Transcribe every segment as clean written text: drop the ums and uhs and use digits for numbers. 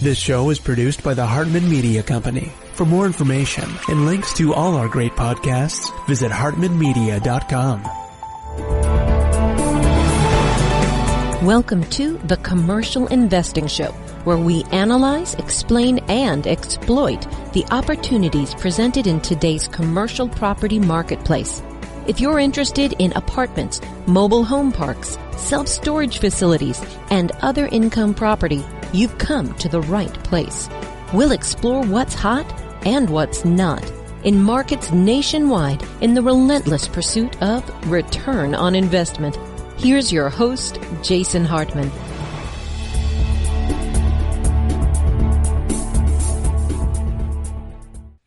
This show is produced by the Hartman Media Company. For more information and links to all our great podcasts, visit hartmanmedia.com. Welcome to The Commercial Investing Show, where we analyze, explain, and exploit the opportunities presented in today's commercial property marketplace. If you're interested in apartments, mobile home parks, self-storage facilities, and other income property, you've come to the right place. We'll explore what's hot and what's not in markets nationwide in the relentless pursuit of return on investment. Here's your host, Jason Hartman.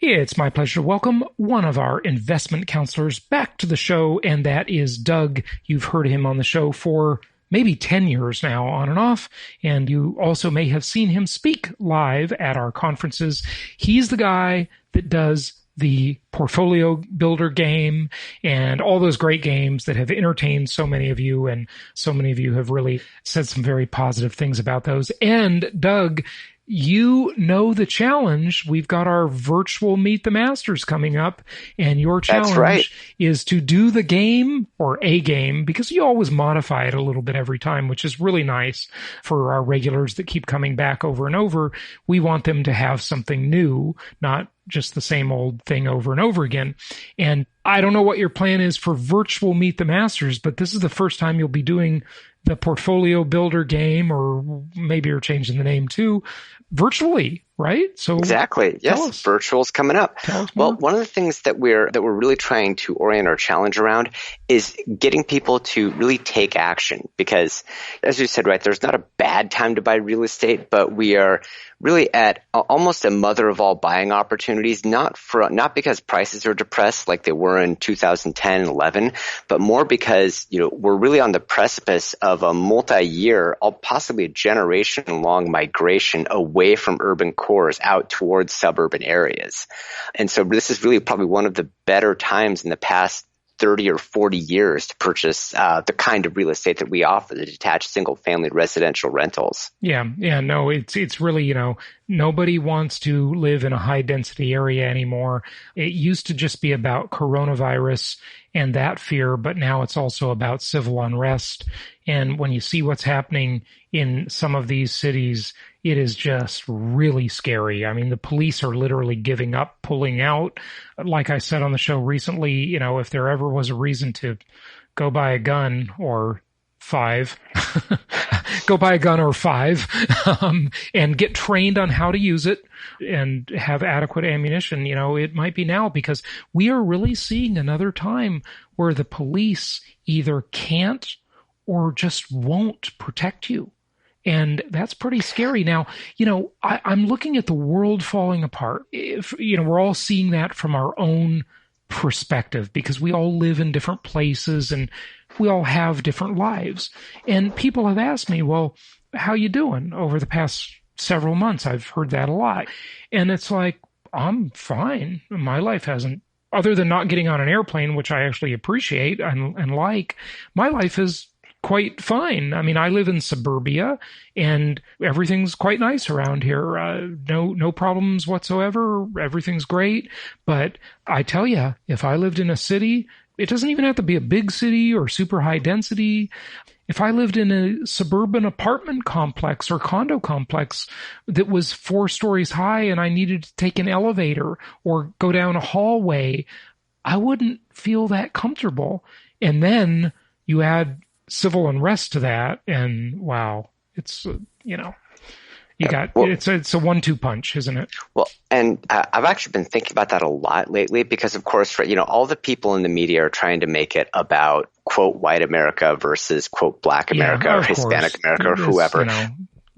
It's my pleasure to welcome one of our investment counselors back to the show, and that is Doug. You've heard him on the show for maybe 10 years now, on and off, and you also may have seen him speak live at our conferences. He's the guy that does the portfolio builder game and all those great games that have entertained so many of you, and so many of you have really said some very positive things about those. And Doug, you know the challenge. We've got our virtual Meet the Masters coming up, and your challenge is to do the game, or a game, because you always modify it a little bit every time, which is really nice for our regulars that keep coming back over and over. We want them to have something new, not just the same old thing over and over again. And I don't know what your plan is for virtual Meet the Masters, but this is the first time you'll be doing the portfolio builder game, or maybe you're changing the name too, virtually, right? So exactly. Yes. Virtual's coming up. Well, one of the things that we're really trying to orient our challenge around is getting people to really take action, because as you said, right, there's not a bad time to buy real estate, but we are really at almost a mother of all buying opportunities, not because prices are depressed like they were in 2010 and 11, but more because, we're really on the precipice of a multi-year, possibly a generation-long migration away from urban cores out towards suburban areas. And so this is really probably one of the better times in the past 30 or 40 years to purchase the kind of real estate that we offer, the detached single-family residential rentals. Yeah, no, it's really, nobody wants to live in a high-density area anymore. It used to just be about coronavirus and that fear, but now it's also about civil unrest. And when you see what's happening in some of these cities, it is just really scary. I mean, the police are literally giving up, pulling out. Like I said on the show recently, if there ever was a reason to go buy a gun or five, and get trained on how to use it and have adequate ammunition, it might be now, because we are really seeing another time where the police either can't or just won't protect you. And that's pretty scary. Now, I'm looking at the world falling apart. We're all seeing that from our own perspective, because we all live in different places and we all have different lives. And people have asked me, well, how you doing over the past several months? I've heard that a lot. And it's like, I'm fine. My life hasn't, other than not getting on an airplane, which I actually appreciate and like, my life is quite fine. I mean, I live in suburbia and everything's quite nice around here. No problems whatsoever. Everything's great. But I tell you, if I lived in a city, it doesn't even have to be a big city or super high density. If I lived in a suburban apartment complex or condo complex that was 4 stories high and I needed to take an elevator or go down a hallway, I wouldn't feel that comfortable. And then you add civil unrest to that, and wow, it's it's a 1-2 punch, isn't it? Well, and I've actually been thinking about that a lot lately, because of course, all the people in the media are trying to make it about quote white America versus quote black America or Hispanic America or whoever.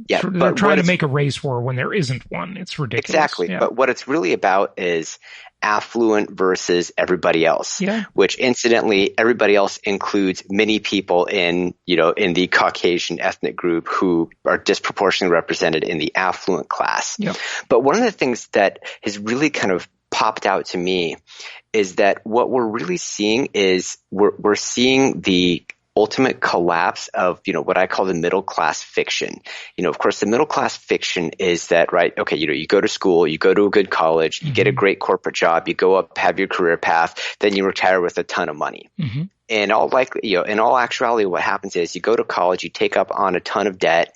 Yeah, they're trying to make a race war when there isn't one. It's ridiculous. Exactly. Yeah. But what it's really about is affluent versus everybody else, which incidentally, everybody else includes many people in the Caucasian ethnic group who are disproportionately represented in the affluent class. Yep. But one of the things that has really kind of popped out to me is that what we're really seeing is we're seeing the ultimate collapse of, what I call the middle class fiction. Of course, the middle class fiction is that, right? Okay, you go to school, you go to a good college, you get a great corporate job, you go up, have your career path, then you retire with a ton of money. In all actuality, what happens is you go to college, you take up on a ton of debt.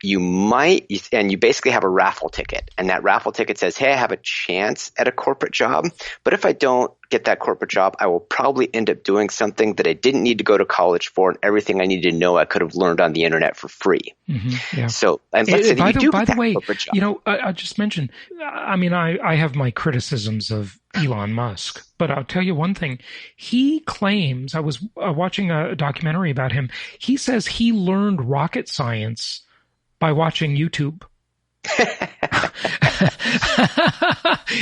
You basically have a raffle ticket, and that raffle ticket says, hey, I have a chance at a corporate job, but if I don't get that corporate job, I will probably end up doing something that I didn't need to go to college for, and everything I needed to know I could have learned on the internet for free. Yeah. So, and let's say that you do by get the that way, corporate job. I just mentioned, I have my criticisms of Elon Musk, but I'll tell you one thing. He claims, I was watching a documentary about him, he says he learned rocket science by watching YouTube.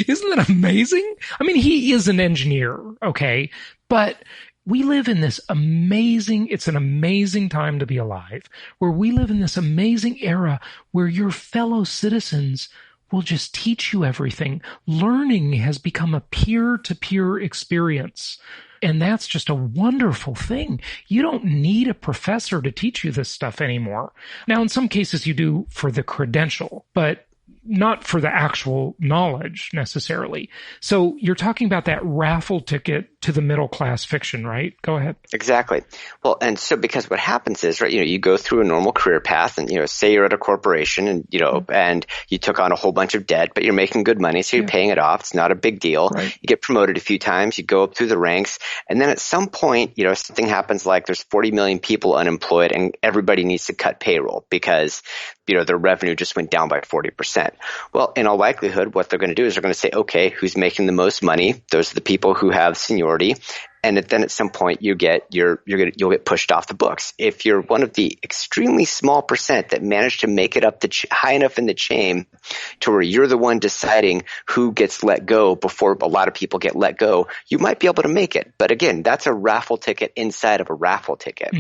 Isn't that amazing? I mean, he is an engineer, okay? But we live in this it's an amazing time to be alive, where we live in this amazing era where your fellow citizens will just teach you everything. Learning has become a peer-to-peer experience. And that's just a wonderful thing. You don't need a professor to teach you this stuff anymore. Now, in some cases you do for the credential, but not for the actual knowledge necessarily. So you're talking about that raffle ticket to the middle class fiction, right? Go ahead. Exactly. Well, and so because what happens is, right, you go through a normal career path and, say you're at a corporation and, and you took on a whole bunch of debt, but you're making good money. So you're paying it off. It's not a big deal. Right. You get promoted a few times, you go up through the ranks. And then at some point, something happens like there's 40 million people unemployed and everybody needs to cut payroll because, their revenue just went down by 40%. Well, in all likelihood, what they're going to do is they're going to say, okay, who's making the most money? Those are the people who have seniority. And then at some point you'll get pushed off the books. If you're one of the extremely small percent that managed to make it up high enough in the chain to where you're the one deciding who gets let go before a lot of people get let go, you might be able to make it. But again, that's a raffle ticket inside of a raffle ticket.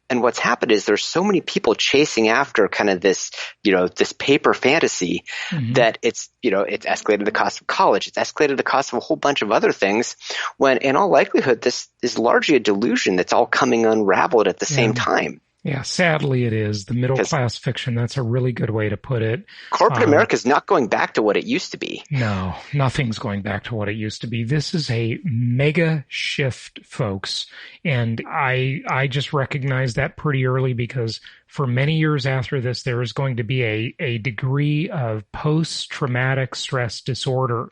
And what's happened is there's so many people chasing after kind of this, this paper fantasy that it's escalated the cost of college. It's escalated the cost of a whole bunch of other things when in all likelihood, this is largely a delusion that's all coming unraveled at the same time. Yeah, sadly it is. The middle class fiction, that's a really good way to put it. Corporate America is not going back to what it used to be. No, nothing's going back to what it used to be. This is a mega shift, folks. And I just recognized that pretty early because for many years after this, there is going to be a degree of post-traumatic stress disorder,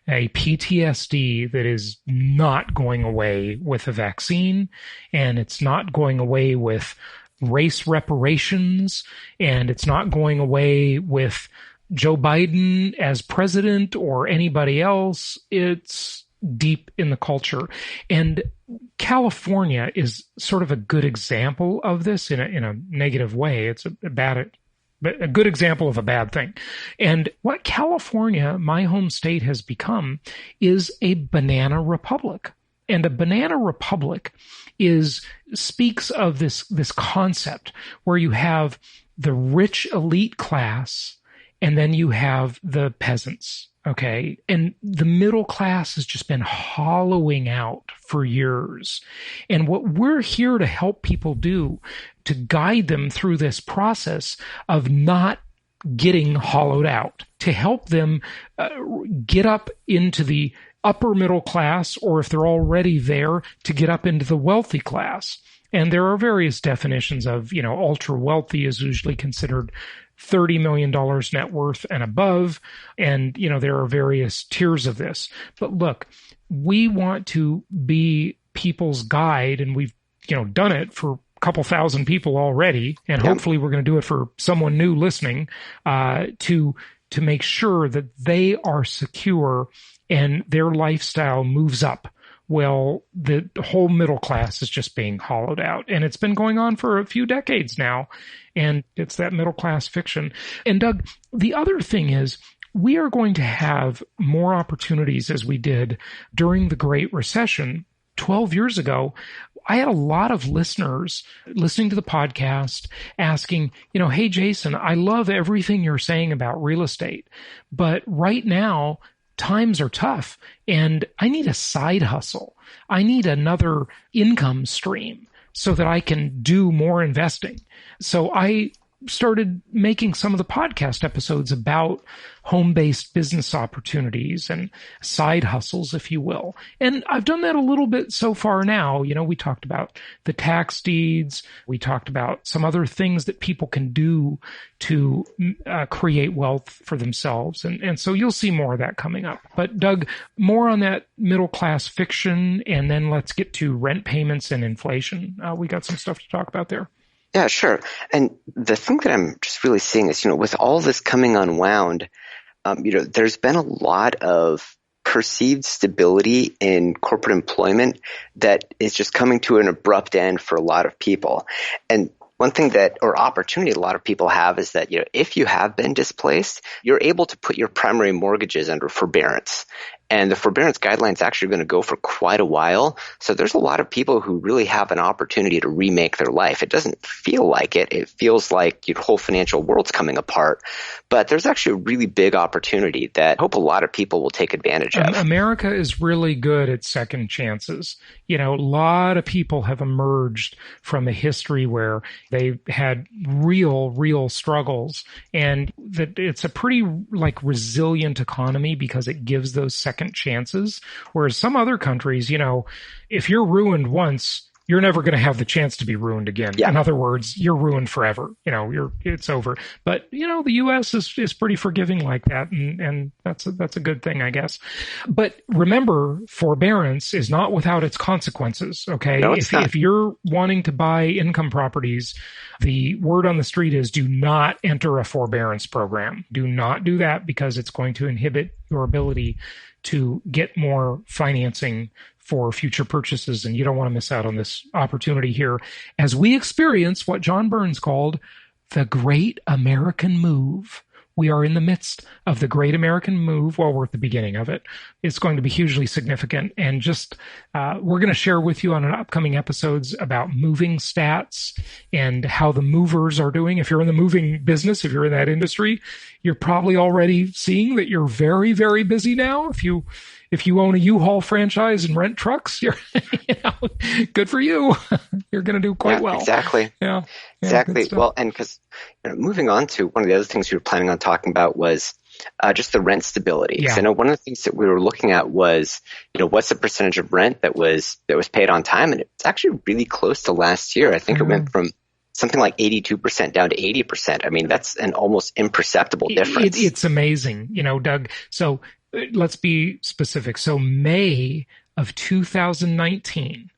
a PTSD that is not going away with a vaccine, and it's not going away with race reparations, and it's not going away with Joe Biden as president or anybody else. It's deep in the culture. And California is sort of a good example of this in a negative way. It's a good example of a bad thing. And what California, my home state, has become is a banana republic. And a banana republic speaks of this concept where you have the rich elite class and then you have the peasants. Okay. And the middle class has just been hollowing out for years. And what we're here to help people do, to guide them through this process of not getting hollowed out, to help them get up into the upper middle class, or if they're already there, to get up into the wealthy class. And there are various definitions of, ultra wealthy is usually considered $30 million net worth and above. And, there are various tiers of this. But look, we want to be people's guide, and we've, done it for a couple thousand people already. And hopefully we're going to do it for someone new listening, to make sure that they are secure and their lifestyle moves up. Well, the whole middle class is just being hollowed out. And it's been going on for a few decades now. And it's that middle class fiction. And Doug, the other thing is we are going to have more opportunities as we did during the Great Recession 12 years ago. I had a lot of listeners listening to the podcast asking, hey, Jason, I love everything you're saying about real estate, but right now times are tough and I need a side hustle. I need another income stream. so that I can do more investing. So I started making some of the podcast episodes about home-based business opportunities and side hustles, if you will. And I've done that a little bit so far now. You know, we talked about the tax deeds. We talked about some other things that people can do to create wealth for themselves. And so you'll see more of that coming up. But Doug, more on that middle-class fiction, and then let's get to rent payments and inflation. We got some stuff to talk about there. Yeah, sure. And the thing that I'm just really seeing is, with all this coming unwound, there's been a lot of perceived stability in corporate employment that is just coming to an abrupt end for a lot of people. And one thing opportunity a lot of people have is that, if you have been displaced, you're able to put your primary mortgages under forbearance. And the forbearance guideline is actually going to go for quite a while. So there's a lot of people who really have an opportunity to remake their life. It doesn't feel like it. It feels like your whole financial world's coming apart. But there's actually a really big opportunity that I hope a lot of people will take advantage of. America is really good at second chances. A lot of people have emerged from a history where they've had real struggles. And that it's a pretty resilient economy because it gives those second chances. Whereas some other countries, if you're ruined once, you're never going to have the chance to be ruined again. Yeah. In other words, you're ruined forever. It's over. But, the U.S. is pretty forgiving like that. And that's a good thing, I guess. But remember, forbearance is not without its consequences. Okay. No, it's not. If you're wanting to buy income properties, the word on the street is do not enter a forbearance program. Do not do that because it's going to inhibit your ability to get more financing for future purchases, and you don't want to miss out on this opportunity here as we experience what John Burns called the Great American Move. We are in the midst of the Great American Move. Well, we're at the beginning of it. It's going to be hugely significant. And just we're going to share with you on upcoming episodes about moving stats and how the movers are doing. If you're in the moving business, if you're in that industry, you're probably already seeing that you're very, very busy now. If you own a U-Haul franchise and rent trucks, you're good for you. You're going to do quite well. Exactly. Yeah. Exactly. Well, and because moving on to one of the other things we were planning on talking about was just the rent stability. Yeah. So I know one of the things that we were looking at was, what's the percentage of rent that was paid on time, and it's actually really close to last year. I think it went from something like 82% down to 80%. I mean, that's an almost imperceptible difference. It's amazing, Doug. So let's be specific. So May of 2019,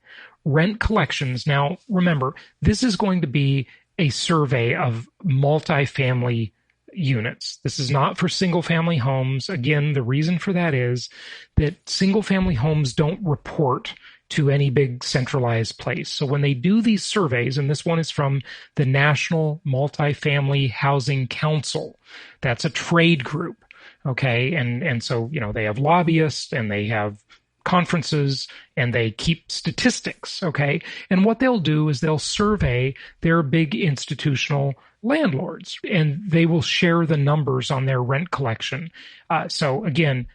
rent collections. Now, remember, this is going to be a survey of multifamily units. This is not for single-family homes. Again, the reason for that is that single-family homes don't report to any big centralized place. So when they do these surveys, and this one is from the National Multifamily Housing Council, that's a trade group. Okay. And so, they have lobbyists and they have conferences and they keep statistics. Okay. And what they'll do is they'll survey their big institutional landlords and they will share the numbers on their rent collection. So again,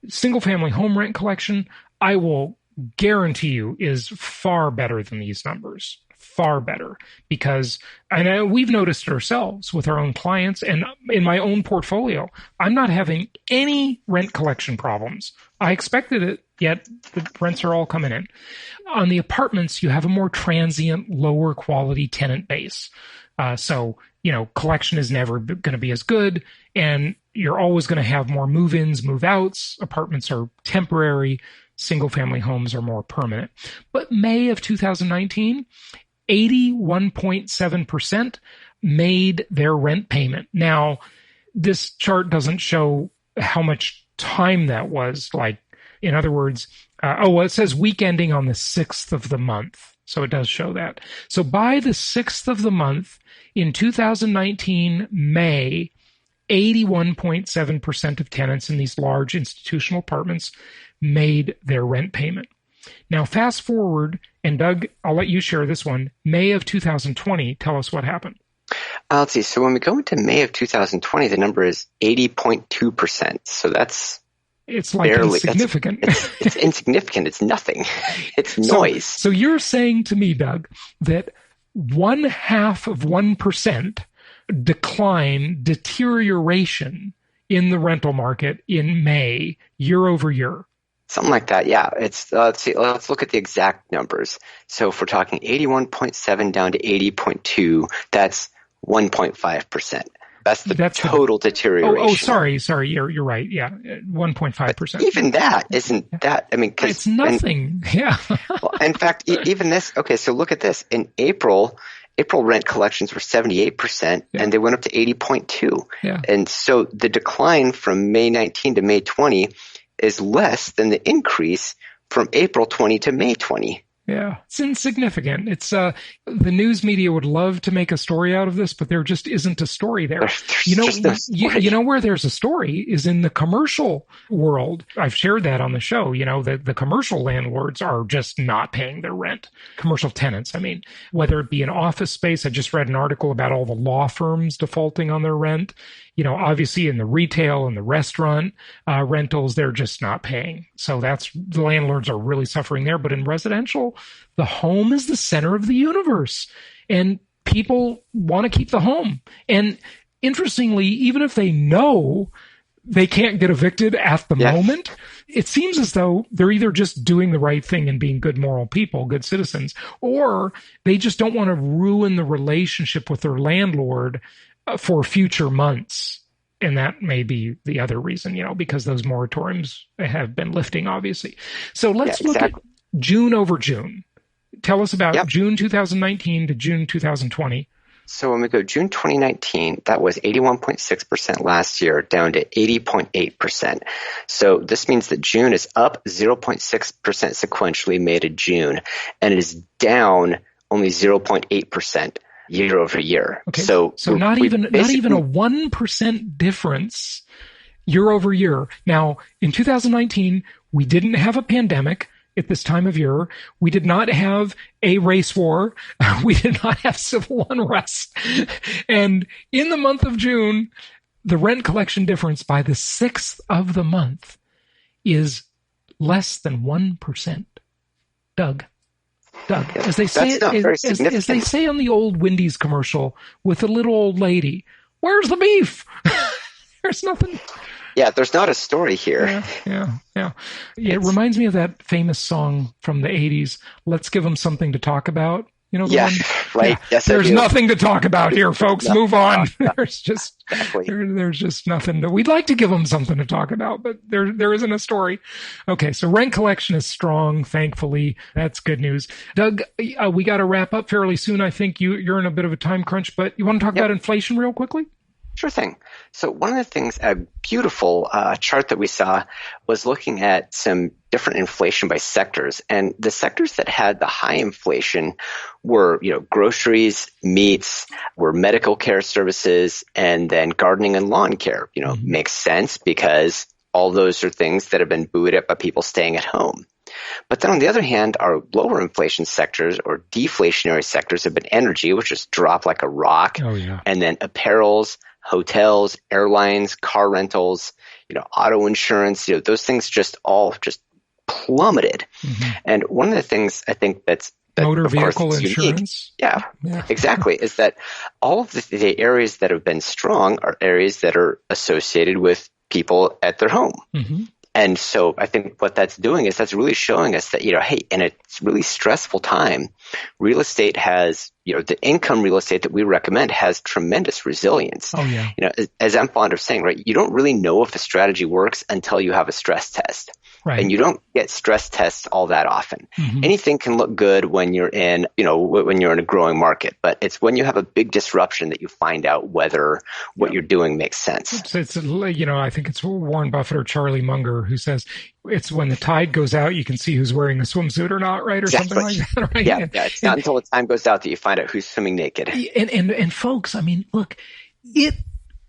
single family home rent collection, I will guarantee you is far better than these numbers. Far better, because we've noticed it ourselves with our own clients and in my own portfolio. I'm not having any rent collection problems. I expected it, yet the rents are all coming in. On the apartments, you have a more transient, lower quality tenant base. So, collection is never going to be as good, and you're always going to have more move-ins, move-outs. Apartments are temporary. Single-family homes are more permanent. But May of 2019, 81.7% made their rent payment. Now, this chart doesn't show how much time that was. In other words, it says week ending on the 6th of the month. So it does show that. So by the 6th of the month in 2019, May, 81.7% of tenants in these large institutional apartments made their rent payment. Now, fast forward, and Doug, I'll let you share this one. May of 2020, tell us what happened. Let's see. So when we go into May of 2020, the number is 80.2%. So that's It's like barely insignificant. It's insignificant. It's nothing. It's noise. So you're saying to me, Doug, that 0.5% deterioration in the rental market in May, year over year. Something like that, yeah. It's let's look at the exact numbers. So if we're talking 81.7 down to 80.2, that's 1.5%. That's the total deterioration. Oh, sorry. You're right. Yeah, 1.5%. Even that isn't that. I mean, it's nothing. Yeah. Well, in fact, even this. Okay, so look at this. In April rent collections were 78%, and they went up to 80.2. Yeah. And so the decline from May 19 to May 20 is less than the increase from April 20 to May 20. Yeah, it's insignificant. It's the news media would love to make a story out of this, but there just isn't a story there. You know where there's a story is in the commercial world. I've shared that on the show. You know, the commercial landlords are just not paying their rent. Commercial tenants, I mean, whether it be an office space. I just read an article about all the law firms defaulting on their rent. You know, obviously in the retail and the restaurant rentals, they're just not paying. So the landlords are really suffering there. But in residential, the home is the center of the universe, and people want to keep the home. And interestingly, even if they know they can't get evicted at the moment, it seems as though they're either just doing the right thing and being good moral people, good citizens, or they just don't want to ruin the relationship with their landlord for future months. And that may be the other reason, you know, because those moratoriums have been lifting, obviously. So let's look at June over June. Tell us about June 2019 to June 2020. So when we go June 2019, that was 81.6% last year, down to 80.8%. So this means that June is up 0.6% sequentially May to June, and it is down only 0.8%. year over year. Okay. So not even a 1% difference year over year. Now, in 2019, we didn't have a pandemic at this time of year. We did not have a race war. We did not have civil unrest. And in the month of June, the rent collection difference by the 6th of the month is less than 1%. Doug, as they say, as they say on the old Wendy's commercial with the little old lady, "Where's the beef?" There's nothing. Yeah, there's not a story here. Yeah. It reminds me of that famous song from the 80s, "Let's Give Them Something to Talk About." You know, right. Yeah. Yes, there's nothing to talk about here, folks. Move on. There's just there's just nothing. We'd like to give them something to talk about, but there isn't a story. Okay, so rent collection is strong, thankfully. That's good news. Doug, we got to wrap up fairly soon. I think you're in a bit of a time crunch, but you want to talk about inflation real quickly? Sure thing. So one of the things, a beautiful chart that we saw was looking at some different inflation by sectors. And the sectors that had the high inflation were, groceries, meats, were medical care services, and then gardening and lawn care. Makes sense because all those are things that have been buoyed up by people staying at home. But then on the other hand, our lower inflation sectors or deflationary sectors have been energy, which just dropped like a rock. Oh, yeah. And then apparels, hotels, airlines, car rentals, auto insurance, those things just plummeted. Mm-hmm. And one of the things I think that motor vehicle insurance. Yeah, exactly. Is that all of the areas that have been strong are areas that are associated with people at their home. Mm-hmm. And so I think what that's doing is that's really showing us that, hey, in a really stressful time, real estate has, the income real estate that we recommend has tremendous resilience. Oh, yeah. As I'm fond of saying, right, you don't really know if a strategy works until you have a stress test. Right. And you don't get stress tests all that often. Mm-hmm. Anything can look good when you're in, when you're in a growing market, but it's when you have a big disruption that you find out whether what you're doing makes sense. It's I think it's Warren Buffett or Charlie Munger who says it's when the tide goes out, you can see who's wearing a swimsuit or not, right? Or exactly. Something like that, right? Yeah. It's not until the time goes out that you find out who's swimming naked. And folks, I mean, look, it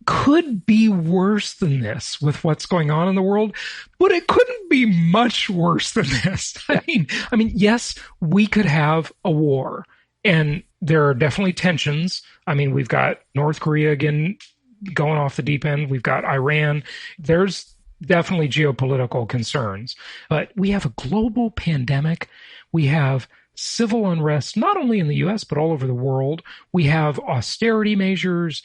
could be worse than this with what's going on in the world, but it couldn't be much worse than this. I mean, yes, we could have a war, and there are definitely tensions. I mean, we've got North Korea again going off the deep end. We've got Iran. There's definitely geopolitical concerns. But we have a global pandemic. We have civil unrest, not only in the U.S., but all over the world. We have austerity measures.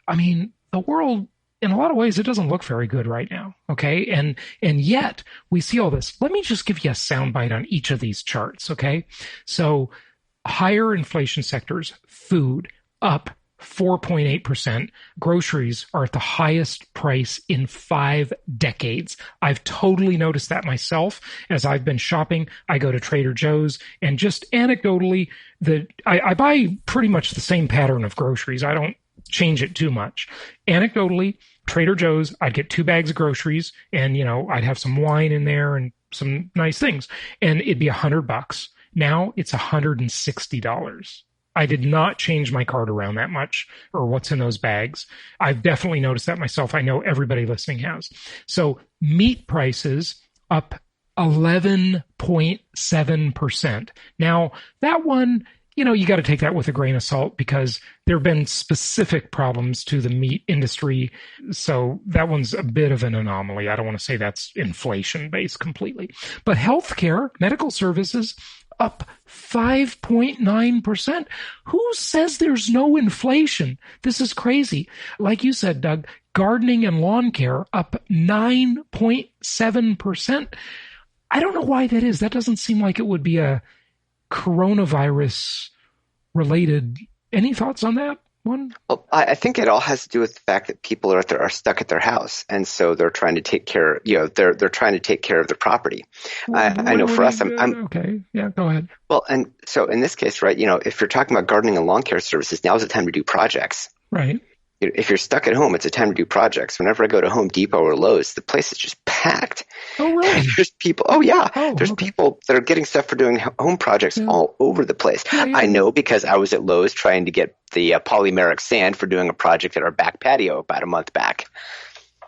I mean, the world, in a lot of ways, it doesn't look very good right now. Okay. And yet we see all this. Let me just give you a soundbite on each of these charts. Okay. So higher inflation sectors, food up 4.8%. Groceries are at the highest price in 5 decades. I've totally noticed that myself as I've been shopping. I go to Trader Joe's, and just anecdotally, I buy pretty much the same pattern of groceries. I don't change it too much. Anecdotally, Trader Joe's, I'd get 2 bags of groceries, and I'd have some wine in there and some nice things, and it'd be $100. Now it's $160. I did not change my cart around that much, or what's in those bags. I've definitely noticed that myself. I know everybody listening has. So meat prices up 11.7%. Now that one, you got to take that with a grain of salt, because there have been specific problems to the meat industry. So that one's a bit of an anomaly. I don't want to say that's inflation based completely. But healthcare, medical services, up 5.9%. Who says there's no inflation? This is crazy. Like you said, Doug, gardening and lawn care up 9.7%. I don't know why that is. That doesn't seem like it would be a coronavirus related. Any thoughts on that one? Well, I think it all has to do with the fact that people are stuck at their house, and so they're trying to take care. They're trying to take care of their property. I know for us, I'm okay. Yeah, go ahead. Well, and so in this case, right? If you're talking about gardening and lawn care services, now's the time to do projects. Right. If you're stuck at home, it's a time to do projects. Whenever I go to Home Depot or Lowe's, the place is just packed. Oh, really? There's people. Oh, yeah. There's people that are getting stuff for doing home projects all over the place. Yeah. I know, because I was at Lowe's trying to get the polymeric sand for doing a project at our back patio about a month back.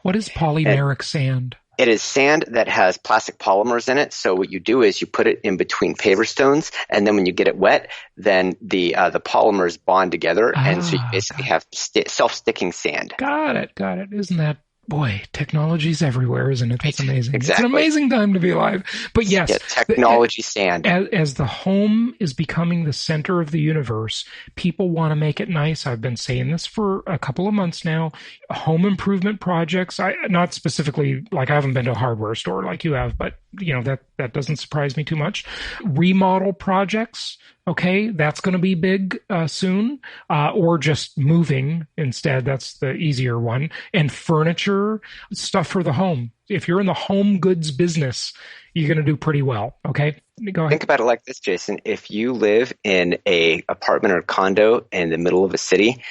What is polymeric sand? It is sand that has plastic polymers in it. So what you do is you put it in between paver stones, and then when you get it wet, then the polymers bond together, and so you basically have self-sticking sand. Got it. Isn't that, boy, technology's everywhere, isn't it? That's amazing. Exactly. It's an amazing time to be alive. But yes, technology sand. As the home is becoming the center of the universe, people want to make it nice. I've been saying this for a couple of months now. Home improvement projects, not specifically, like I haven't been to a hardware store like you have, but that doesn't surprise me too much. Remodel projects, okay, that's going to be big soon, or just moving instead. That's the easier one. And furniture, stuff for the home. If you're in the home goods business, you're going to do pretty well. Okay, go ahead. Think about it like this, Jason. If you live in a apartment or condo in the middle of a city,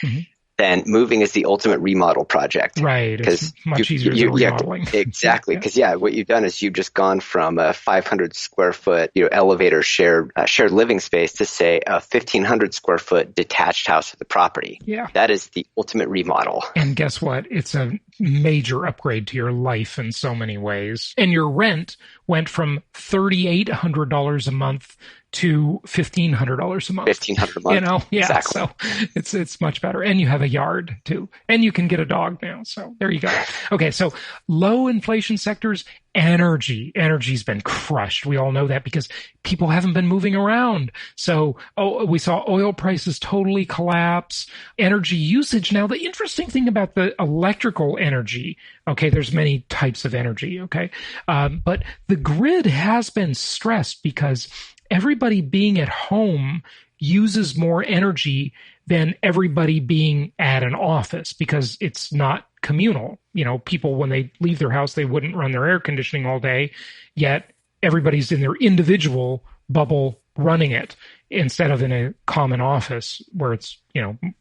then moving is the ultimate remodel project. Right. It's much easier than remodeling. Exactly. Because what you've done is you've just gone from a 500 square foot elevator shared living space to, say, a 1,500 square foot detached house with a property. Yeah. That is the ultimate remodel. And guess what? It's a major upgrade to your life in so many ways. And your rent went from $3,800 a month to $1,500 a month. $1,500 a month. Yeah. Exactly. So it's much better. And you have a yard too. And you can get a dog now. So there you go. Okay. So low inflation sectors, energy's been crushed. We all know that because people haven't been moving around. So, we saw oil prices totally collapse. Energy usage. Now, the interesting thing about the electrical energy, okay, there's many types of energy. Okay. But the grid has been stressed because everybody being at home uses more energy than everybody being at an office because it's not communal. People, when they leave their house, they wouldn't run their air conditioning all day, yet everybody's in their individual bubble running it instead of in a common office where it's,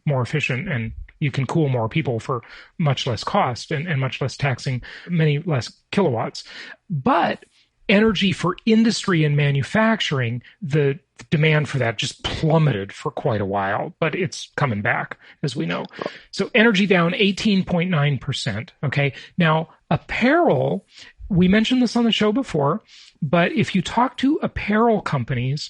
more efficient and you can cool more people for much less cost and much less taxing, many less kilowatts. But energy for industry and manufacturing, the demand for that just plummeted for quite a while, but it's coming back, as we know. So energy down 18.9%. Okay. Now, apparel, we mentioned this on the show before, but if you talk to apparel companies,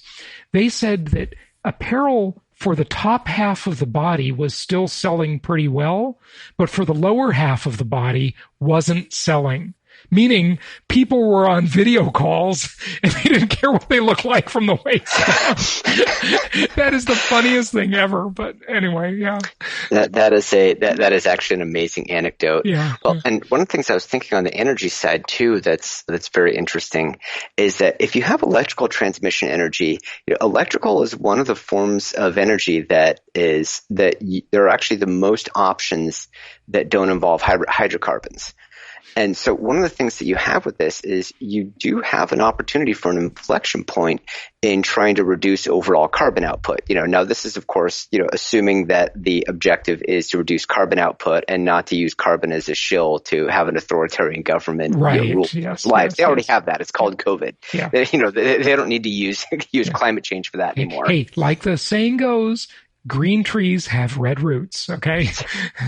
they said that apparel for the top half of the body was still selling pretty well, but for the lower half of the body wasn't selling. meaning people were on video calls and they didn't care what they looked like from the waist down. That is the funniest thing ever. But anyway, yeah. That is actually an amazing anecdote. Yeah. Well, and one of the things I was thinking on the energy side too, that's very interesting, is that if you have electrical transmission energy, electrical is one of the forms of energy that there are actually the most options that don't involve hydrocarbons. And so one of the things that you have with this is you do have an opportunity for an inflection point in trying to reduce overall carbon output. Now this is, of course, assuming that the objective is to reduce carbon output and not to use carbon as a shill to have an authoritarian government rule lives. They already have that. It's called COVID. Yeah. They don't need to use climate change for that anymore. Hey, like the saying goes, green trees have red roots, okay?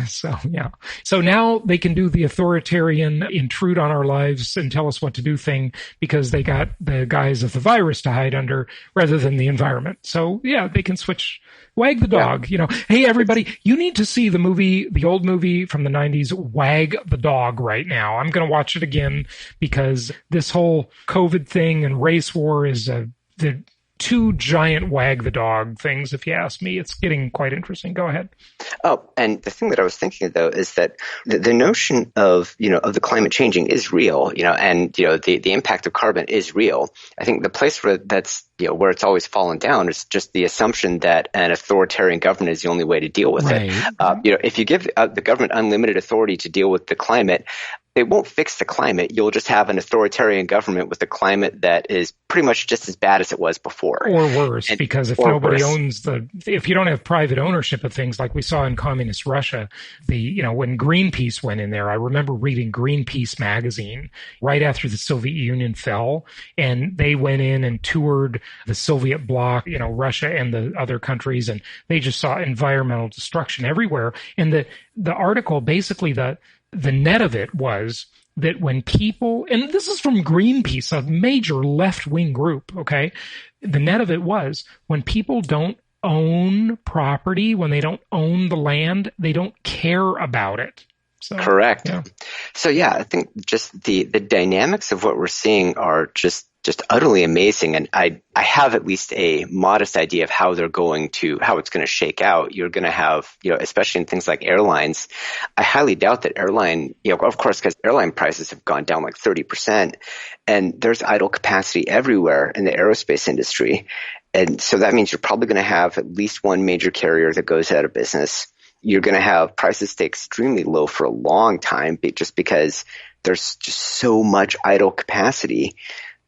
So, yeah. So now they can do the authoritarian intrude on our lives and tell us what to do thing because they got the guise of the virus to hide under rather than the environment. So, yeah, they can switch. Wag the dog, Hey, everybody, you need to see the old movie from the 90s, Wag the Dog, right now. I'm going to watch it again because this whole COVID thing and race war is the two giant wag the dog things, if you ask me. It's getting quite interesting. Go ahead. Oh, and the thing that I was thinking, though, is that the notion of the climate changing is real, and, the impact of carbon is real. I think the place where where it's always fallen down is just the assumption that an authoritarian government is the only way to deal with it. If you give the government unlimited authority to deal with the climate, they won't fix the climate. You'll just have an authoritarian government with a climate that is pretty much just as bad as it was before. Or worse, because if nobody owns if you don't have private ownership of things like we saw in communist Russia, when Greenpeace went in there, I remember reading Greenpeace magazine right after the Soviet Union fell, and they went in and toured the Soviet bloc, Russia and the other countries, and they just saw environmental destruction everywhere. And the article, basically the net of it was that when people, and this is from Greenpeace, a major left-wing group, okay? The net of it was when people don't own property, when they don't own the land, they don't care about it. So, correct. Yeah. So yeah, I think just the dynamics of what we're seeing are just utterly amazing. And I have at least a modest idea of how it's going to shake out. You're going to have, especially in things like airlines, I highly doubt that of course, because airline prices have gone down like 30%, and there's idle capacity everywhere in the aerospace industry. And so that means you're probably going to have at least one major carrier that goes out of business. You're going to have prices stay extremely low for a long time just because there's just so much idle capacity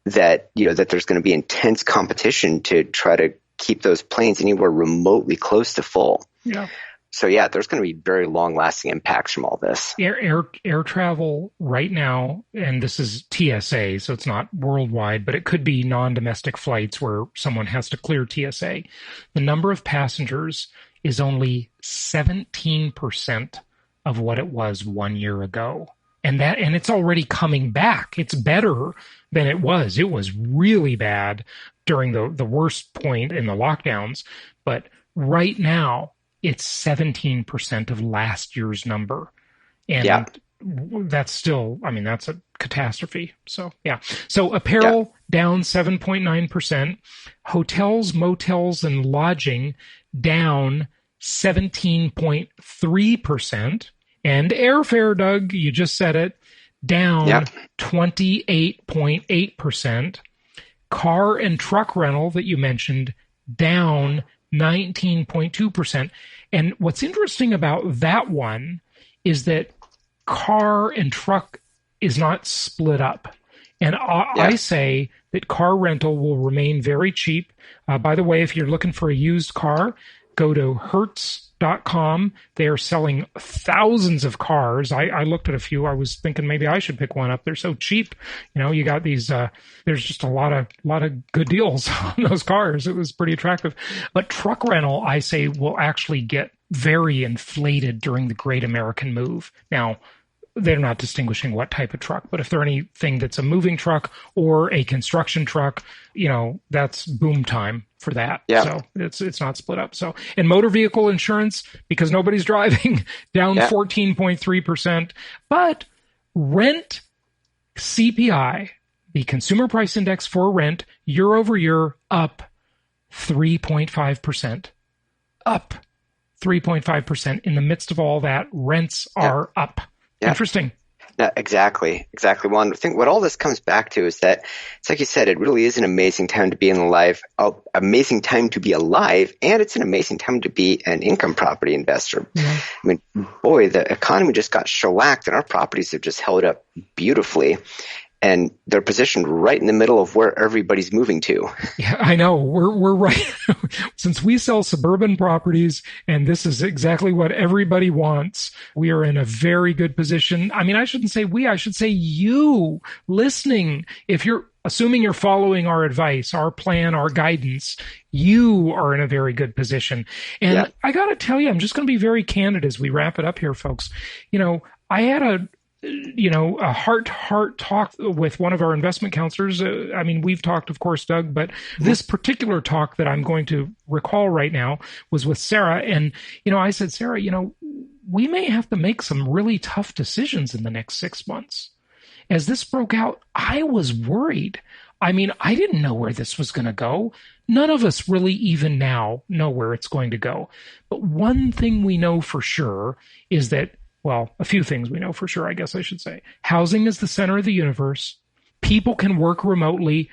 that there's going to be intense competition to try to keep those planes anywhere remotely close to full. Yeah. So yeah, there's going to be very long-lasting impacts from all this. Air travel right now, and this is TSA, so it's not worldwide, but it could be non-domestic flights where someone has to clear TSA. The number of passengers is only 17% of what it was 1 year ago. And it's already coming back. It's better than it was. It was really bad during the worst point in the lockdowns. But right now, it's 17% of last year's number. And that's still, that's a catastrophe. So, yeah. So apparel down 7.9%. Hotels, motels, and lodging down 17.3%. And airfare, Doug, you just said it, down 28.8%. Car and truck rental that you mentioned, down 19.2%. And what's interesting about that one is that car and truck is not split up. And I say that car rental will remain very cheap. By the way, if you're looking for a used car, go to Hertz.com. They are selling thousands of cars. I looked at a few. I was thinking maybe I should pick one up. They're so cheap. You got these, there's just a lot of good deals on those cars. It was pretty attractive. But truck rental, I say, will actually get very inflated during the Great American Move. Now, they're not distinguishing what type of truck, but if they're anything that's a moving truck or a construction truck, that's boom time for that. Yeah. So it's not split up. So, and motor vehicle insurance, because nobody's driving, down 14.3%. But rent CPI, the Consumer Price Index for rent, year over year, up 3.5%. Up 3.5%. In the midst of all that, rents are up. Interesting. No, exactly. Well, I think what all this comes back to is that it's like you said, it really is an amazing time to be alive, and it's an amazing time to be an income property investor. I mean, boy, the economy just got shellacked and our properties have just held up beautifully. And they're positioned right in the middle of where everybody's moving to. Yeah, I know. We're right. Since we sell suburban properties, and this is exactly what everybody wants, we are in a very good position. I mean, I shouldn't say we, I should say you listening. If you're assuming you're following our advice, our plan, our guidance, you are in a very good position. And I got to tell you, I'm just going to be very candid as we wrap it up here, folks. I had a heart-to-heart talk with one of our investment counselors. I mean, we've talked, of course, Doug, but this particular talk that I'm going to recall right now was with Sarah. And, I said, Sarah, we may have to make some really tough decisions in the next 6 months. As this broke out, I was worried. I mean, I didn't know where this was going to go. None of us really even now know where it's going to go. But one thing we know for sure is that, well, a few things we know for sure, I guess I should say. Housing is the center of the universe. People can work remotely.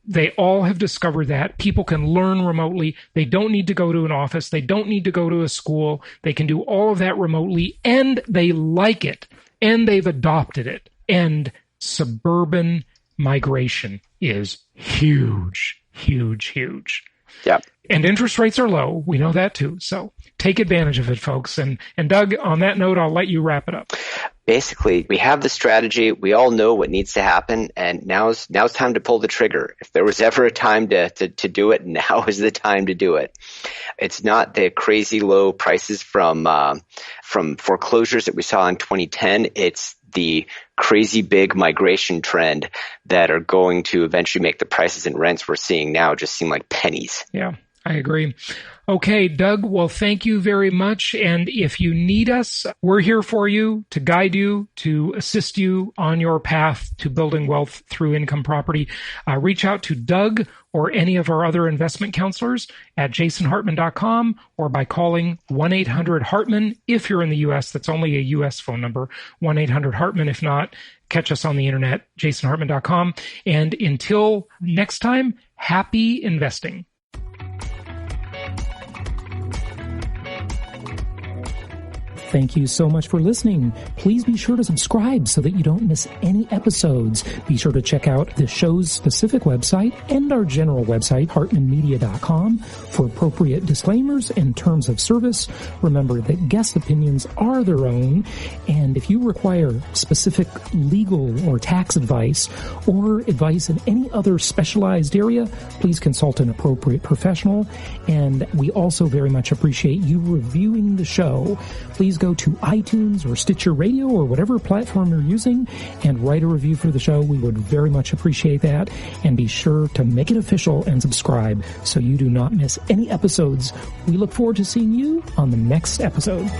They all have discovered that. People can learn remotely. They don't need to go to an office. They don't need to go to a school. They can do all of that remotely, and they like it, and they've adopted it. And suburban migration is huge, huge, huge. Yeah. And interest rates are low. We know that too. So take advantage of it, folks. And Doug, on that note, I'll let you wrap it up. Basically, we have the strategy. We all know what needs to happen. And now's time to pull the trigger. If there was ever a time to do it, now is the time to do it. It's not the crazy low prices from foreclosures that we saw in 2010. It's the crazy big migration trend that are going to eventually make the prices and rents we're seeing now just seem like pennies. Yeah, I agree. Okay, Doug, well, thank you very much. And if you need us, we're here for you, to guide you, to assist you on your path to building wealth through income property. Reach out to Doug or any of our other investment counselors at jasonhartman.com or by calling 1-800-HARTMAN. If you're in the U.S., that's only a U.S. phone number, 1-800-HARTMAN. If not, catch us on the internet, jasonhartman.com. And until next time, happy investing. Thank you so much for listening. Please be sure to subscribe so that you don't miss any episodes. Be sure to check out the show's specific website and our general website, hartmanmedia.com, for appropriate disclaimers and terms of service. Remember that guest opinions are their own, and if you require specific legal or tax advice or advice in any other specialized area, please consult an appropriate professional. And we also very much appreciate you reviewing the show. Please go to iTunes or Stitcher Radio or whatever platform you're using and write a review for the show. We would very much appreciate that. And be sure to make it official and subscribe so you do not miss any episodes. We look forward to seeing you on the next episode.